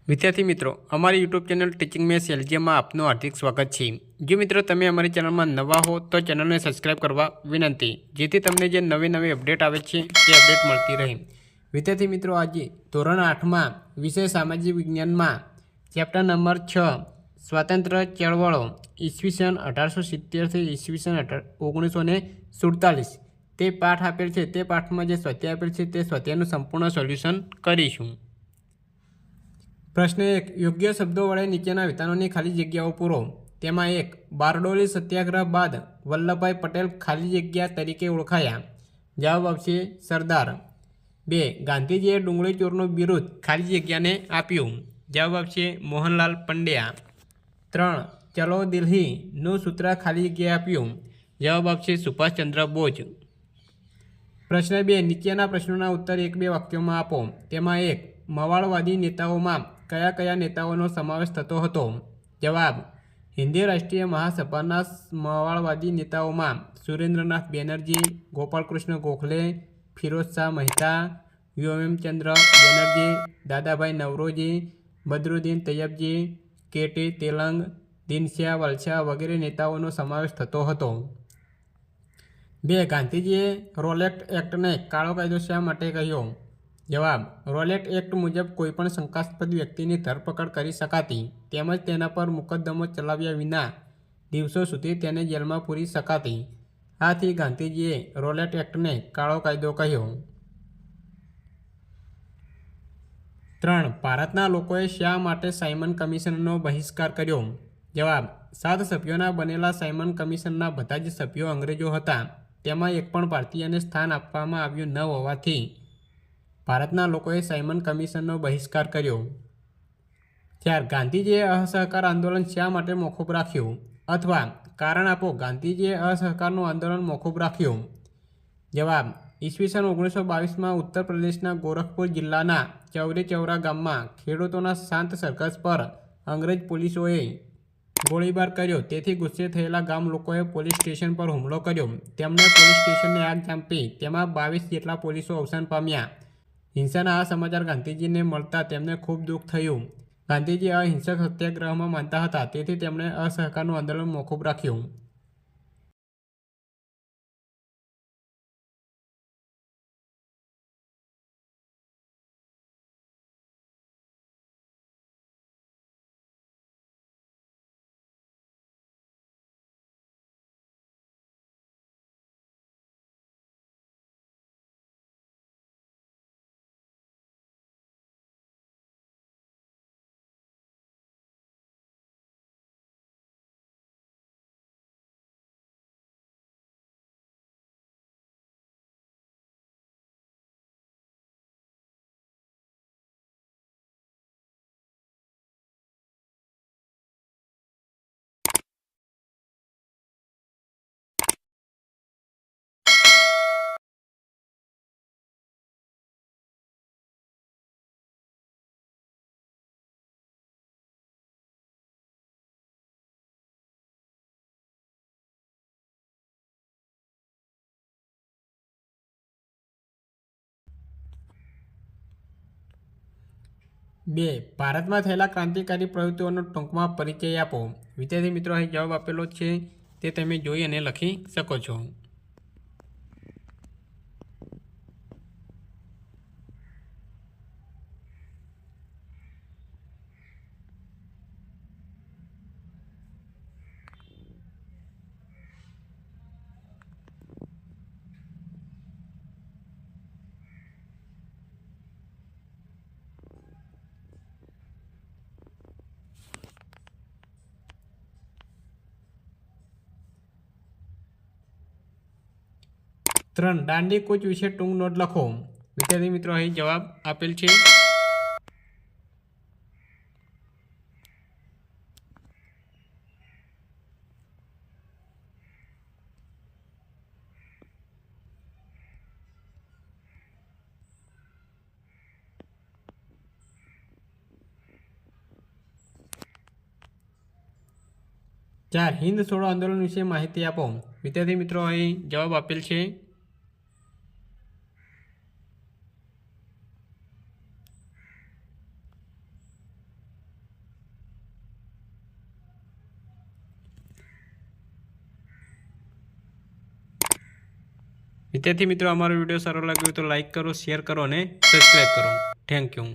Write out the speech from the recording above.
વિદ્યાર્થી મિત્રો, અમારી યુટ્યુબ ચેનલ ટીચિંગ મેથ્સ એલજીએમમાં આપનું હાર્દિક સ્વાગત છે। જો મિત્રો તમે અમારી ચેનલમાં નવા હો તો ચેનલને સબસ્ક્રાઇબ કરવા વિનંતી, જેથી તમને જે નવી અપડેટ આવે છે તે અપડેટ મળતી રહે। વિદ્યાર્થી મિત્રો, આજે ધોરણ 8માં વિષય સામાજિક વિજ્ઞાનમાં ચેપ્ટર નંબર 6 સ્વાતંત્ર્ય ચળવળો ઈસવીસન 1870થી ઈસવીસન 1947 તે પાઠ આપેલ છે। તે પાઠમાં જે સ્વાધ્યાય આપેલ છે તે સ્વાધ્યાયનું સંપૂર્ણ સોલ્યુશન કરીશું। પ્રશ્ન 1, યોગ્ય શબ્દો વડે નીચેના વિધાનોની ખાલી જગ્યાઓ પૂરો। તેમાં 1, બારડોલી સત્યાગ્રહ બાદ વલ્લભભાઈ પટેલ ખાલી જગ્યા તરીકે ઓળખાયા। જવાબ આવશે સરદાર। 2, ગાંધીજીએ ડુંગળી ચોરનું બિરુદ ખાલી જગ્યાને આપ્યું। જવાબ આવશે મોહનલાલ પંડ્યા। 3, ચલો દિલ્હીનું સૂત્ર ખાલી જગ્યાએ આપ્યું। જવાબ આવશે સુભાષચંદ્ર બોઝ। પ્રશ્ન 2, નીચેના પ્રશ્નોના ઉત્તર 1-2 વાક્યોમાં આપો। તેમાં 1, મવાળવાદી નેતાઓમાં કયા કયા નેતાઓનો સમાવેશ થતો હતો? જવાબ, હિન્દી રાષ્ટ્રીય મહાસભાના મવાળવાદી નેતાઓમાં સુરેન્દ્રનાથ બેનર્જી, ગોપાલકૃષ્ણ ગોખલે, ફિરોઝશાહ મહેતા, વ્યોમચંદ્ર બેનર્જી, દાદાભાઈ નવરોજી, બદરુદ્દીન તૈયબજી, કે.ટી. તેલંગ, દીનશા વલછા વગેરે નેતાઓનો સમાવેશ થતો હતો। 2, ગાંધીજીએ રોલેટ એક્ટને કાળો કાયદો શા માટે કહ્યો? જવાબ, રોલેટ એક્ટ મુજબ કોઈપણ શંકાસ્પદ વ્યક્તિની ધરપકડ કરી શકાતી તેમજ તેના પર મુકદ્દમો ચલાવ્યા વિના દિવસો સુધી તેને જેલમાં પૂરી શકાતી। આથી ગાંધીજીએ રોલેટ એક્ટને કાળો કાયદો કહ્યો। 3, ભારતના લોકોએ શા માટે સાયમન કમિશનનો બહિષ્કાર કર્યો? જવાબ, 7 સભ્યોના બનેલા સાયમન કમિશનના બધા જ સભ્યો અંગ્રેજો હતા। તેમાં એક પણ ભારતીયને સ્થાન આપવામાં આવ્યું ન હોવાથી ભારતના લોકોએ સાયમન કમિશનનો બહિષ્કાર કર્યો। 4, ગાંધીજીએ અસહકાર આંદોલન શા માટે મોકૂફ રાખ્યું? અથવા કારણ આપો, ગાંધીજીએ અસહકારનું આંદોલન મોકૂફ રાખ્યું? જવાબ, ઈસવીસન 1922માં ઉત્તર પ્રદેશના ગોરખપુર જિલ્લાના ચૌરી ચૌરા ગામમાં ખેડૂતોના શાંત સરઘસ પર અંગ્રેજ પોલીસોએ ગોળીબાર કર્યો। તેથી ગુસ્સે થયેલા ગામ લોકોએ પોલીસ સ્ટેશન પર હુમલો કર્યો। તેમણે પોલીસ સ્ટેશનને આગ ચાંપી, તેમાં 22 જેટલા પોલીસો અવસાન પામ્યા। હિંસાના આ સમાચાર ગાંધીજીને મળતા તેમને ખૂબ દુઃખ થયું। ગાંધીજી અહિંસક સત્યાગ્રહમાં માનતા હતા, તેથી તેમણે અસહકારનું આંદોલન મોકૂફ રાખ્યું। બે, ભારતમાં થયેલા ક્રાંતિકારી પ્રવૃત્તિઓનો ટૂંકમાં પરિચય આપો। વિદ્યાર્થી મિત્રો, અહીં જવાબ આપેલો છે તે તમે જોઈ અને લખી શકો છો। ત્રણ, દાંડી કૂચ વિશે ટૂંક નોટ લખો। વિદ્યાર્થી મિત્રો, અહીં જવાબ આપેલ છે। ચાર, હિન્દ છોડો આંદોલન વિશે માહિતી આપો। વિદ્યાર્થી મિત્રો, અહીં જવાબ આપેલ છે। વિદ્યાર્થી મિત્રો, અમારો વિડીયો સારો લાગ્યો તો લાઇક કરો, શેર કરો અને સબસ્ક્રાઈબ કરો. Thank you.